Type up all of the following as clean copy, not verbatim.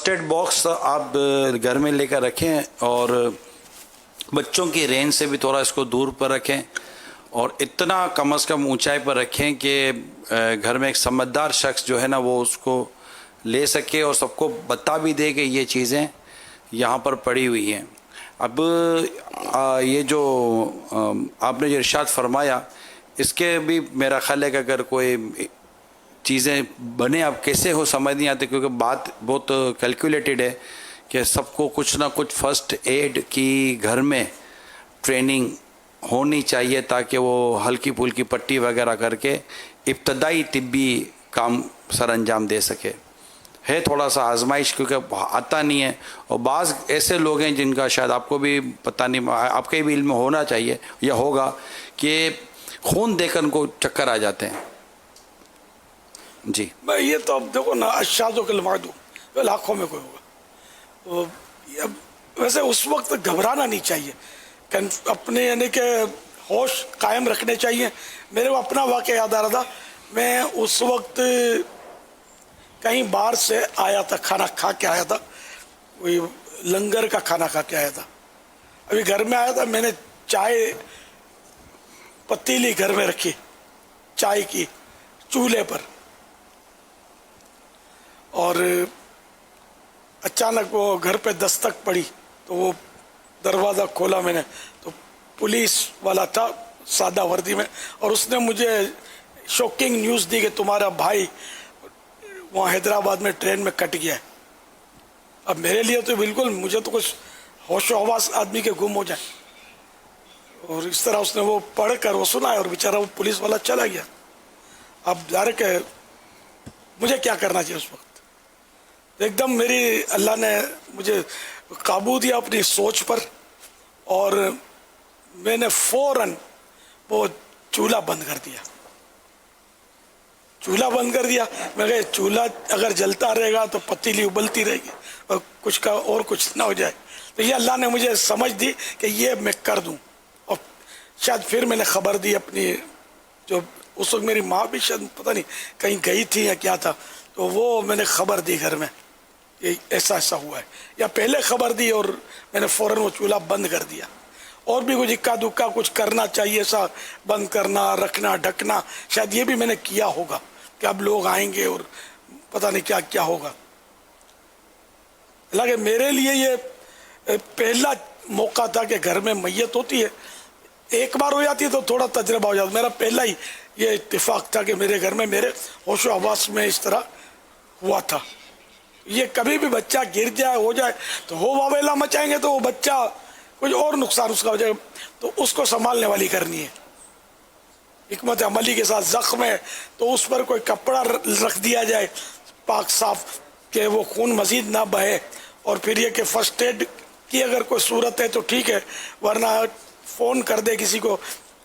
First aid box آپ گھر میں لے کر رکھیں اور بچوں کی رینج سے بھی تھوڑا اس کو دور پر رکھیں اور اتنا کم از کم اونچائی پر رکھیں کہ گھر میں ایک سمجھدار شخص جو ہے نا وہ اس کو لے سکے اور سب کو بتا بھی دے کہ یہ چیزیں یہاں پر پڑی ہوئی ہیں۔ اب یہ جو آپ نے جو ارشاد فرمایا اس کے بھی میرا خیال ہے کہ اگر کوئی چیزیں بنے اب کیسے ہو سمجھ نہیں آتے، کیونکہ بات بہت کیلکولیٹڈ ہے کہ سب کو کچھ نہ کچھ فرسٹ ایڈ کی گھر میں ٹریننگ ہونی چاہیے تاکہ وہ ہلکی پھلکی پٹی وغیرہ کر کے ابتدائی طبی کام سر انجام دے سکے۔ ہے تھوڑا سا آزمائش کیونکہ آتا نہیں ہے، اور بعض ایسے لوگ ہیں جن کا شاید آپ کو بھی پتہ نہیں، آپ کے بھی علم ہونا چاہیے یا ہوگا کہ خون دے کر ان کو چکر آ جاتے ہیں۔ جی بھائی یہ تو اب دیکھو نا، اشاذ کے لمحوں لاکھوں میں کوئی ہوگا، ویسے اس وقت گھبرانا نہیں چاہیے، اپنے یعنی کہ ہوش قائم رکھنے چاہیے۔ میرے کو اپنا واقعہ یاد آ رہا تھا، میں اس وقت کہیں باہر سے آیا تھا، کھانا کھا کے آیا تھا، کوئی لنگر کا کھانا کھا کے آیا تھا۔ ابھی گھر میں آیا تھا، میں نے چائے پتیلی گھر میں رکھی چائے کی چولہے پر، اور اچانک وہ گھر پہ دستک پڑی تو وہ دروازہ کھولا میں نے تو پولیس والا تھا سادہ وردی میں، اور اس نے مجھے شوکنگ نیوز دی کہ تمہارا بھائی وہاں حیدرآباد میں ٹرین میں کٹ گیا ہے۔ اب میرے لیے تو بالکل، مجھے تو کچھ ہوش و حواس آدمی کے گم ہو جائیں، اور اس طرح اس نے وہ پڑھ کر وہ سنا ہے اور بیچارہ وہ پولیس والا چلا گیا۔ اب ظاہر کہ مجھے کیا کرنا چاہیے اس وقت؟ ایک دم میری اللہ نے مجھے قابو دیا اپنی سوچ پر، اور میں نے فوراً وہ چولہا بند کر دیا۔ چولہا بند کر دیا، میں کہا چولہا اگر جلتا رہے گا تو پتیلی ابلتی رہے گی اور کچھ کا اور کچھ نہ ہو جائے۔ تو یہ اللہ نے مجھے سمجھ دی کہ یہ میں کر دوں، اور شاید پھر میں نے خبر دی اپنی، جو اس وقت میری ماں بھی شاید پتہ نہیں کہیں گئی تھی یا کیا تھا، تو وہ میں نے خبر دی گھر میں کہ ایسا ایسا ہوا ہے، یا پہلے خبر دی اور میں نے فوراً وہ چولہا بند کر دیا۔ اور بھی کچھ اکا دکا کچھ کرنا چاہیے، ایسا بند کرنا، رکھنا، ڈھکنا، شاید یہ بھی میں نے کیا ہوگا کہ اب لوگ آئیں گے اور پتہ نہیں کیا کیا ہوگا۔ حالانکہ میرے لیے یہ پہلا موقع تھا کہ گھر میں میت ہوتی ہے، ایک بار ہو جاتی ہے تو تھوڑا تجربہ ہو جاتا، میرا پہلا ہی یہ اتفاق تھا کہ میرے گھر میں میرے ہوش و حواس میں اس طرح ہوا تھا۔ یہ کبھی بھی بچہ گر جائے ہو جائے تو ہو واویلا مچائیں گے تو وہ بچہ کچھ اور نقصان اس کا ہو جائے، تو اس کو سنبھالنے والی کرنی ہے، حکمت عملی کے ساتھ۔ زخم ہے تو اس پر کوئی کپڑا رکھ دیا جائے پاک صاف کہ وہ خون مزید نہ بہے، اور پھر یہ کہ فرسٹ ایڈ کی اگر کوئی صورت ہے تو ٹھیک ہے، ورنہ فون کر دے کسی کو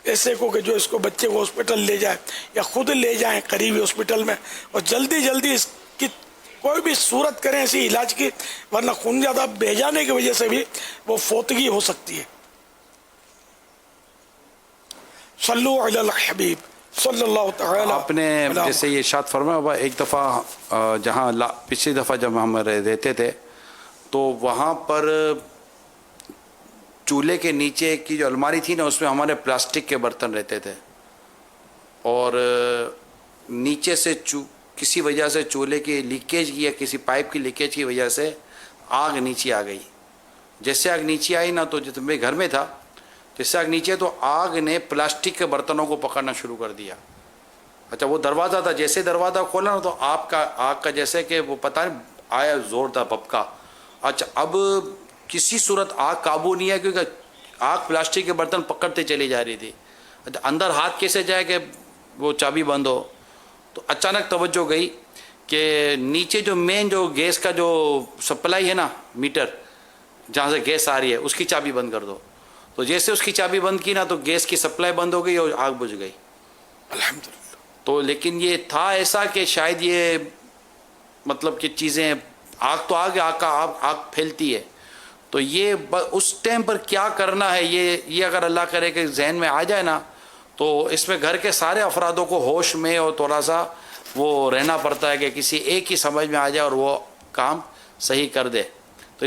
ایسے کو کہ جو اس کو بچے کو ہاسپٹل لے جائے، یا خود لے جائیں قریبی ہاسپٹل میں، اور جلدی جلدی اس کی کوئی بھی صورت کریں ایسی علاج کی، ورنہ خون زیادہ بہ جانے کی وجہ سے بھی وہ فوتگی ہو سکتی ہے۔ صلو علی الحبیب صلی اللہ تعالی۔ آپ نے جیسے یہ ارشاد فرمایا ہوا، ایک دفعہ جہاں پچھلی دفعہ جب ہم رہتے تھے تو وہاں پر چولہے کے نیچے کی جو الماری تھی نا، اس میں ہمارے پلاسٹک کے برتن رہتے تھے، اور نیچے سے کسی وجہ سے چولہے کی لیکیج کی یا کسی پائپ کی لیکیج کی وجہ سے آگ نیچے آ گئی۔ جیسے آگ نیچے آئی نا تو جب میں گھر میں تھا، جیسے آگ نیچے تو آگ نے پلاسٹک کے برتنوں کو پکڑنا شروع کر دیا۔ اچھا وہ دروازہ تھا، جیسے دروازہ کھولا نا تو آگ کا جیسے کہ وہ پتہ نہیں آیا زور تھا بھپکا۔ اچھا اب کسی صورت آگ قابو نہیں ہے کیونکہ آگ پلاسٹک کے برتن پکڑتے چلی جا رہی تھی۔ اچھا اندر ہاتھ کیسے جائے کہ وہ چابی بند ہو؟ تو اچانک توجہ گئی کہ نیچے جو مین جو گیس کا جو سپلائی ہے نا، میٹر جہاں سے گیس آ رہی ہے، اس کی چابی بند کر دو۔ تو جیسے اس کی چابی بند کی نا تو گیس کی سپلائی بند ہو گئی اور آگ بجھ گئی الحمدللہ۔ تو لیکن یہ تھا ایسا کہ شاید یہ مطلب کہ چیزیں، آگ تو آگ پھیلتی ہے، تو یہ اس ٹائم پر کیا کرنا ہے، یہ اگر اللہ کرے کہ ذہن میں آ جائے نا تو اس میں گھر کے سارے افرادوں کو ہوش میں اور تھوڑا سا وہ رہنا پڑتا ہے کہ کسی ایک ہی سمجھ میں آ جائے اور وہ کام صحیح کر دے تو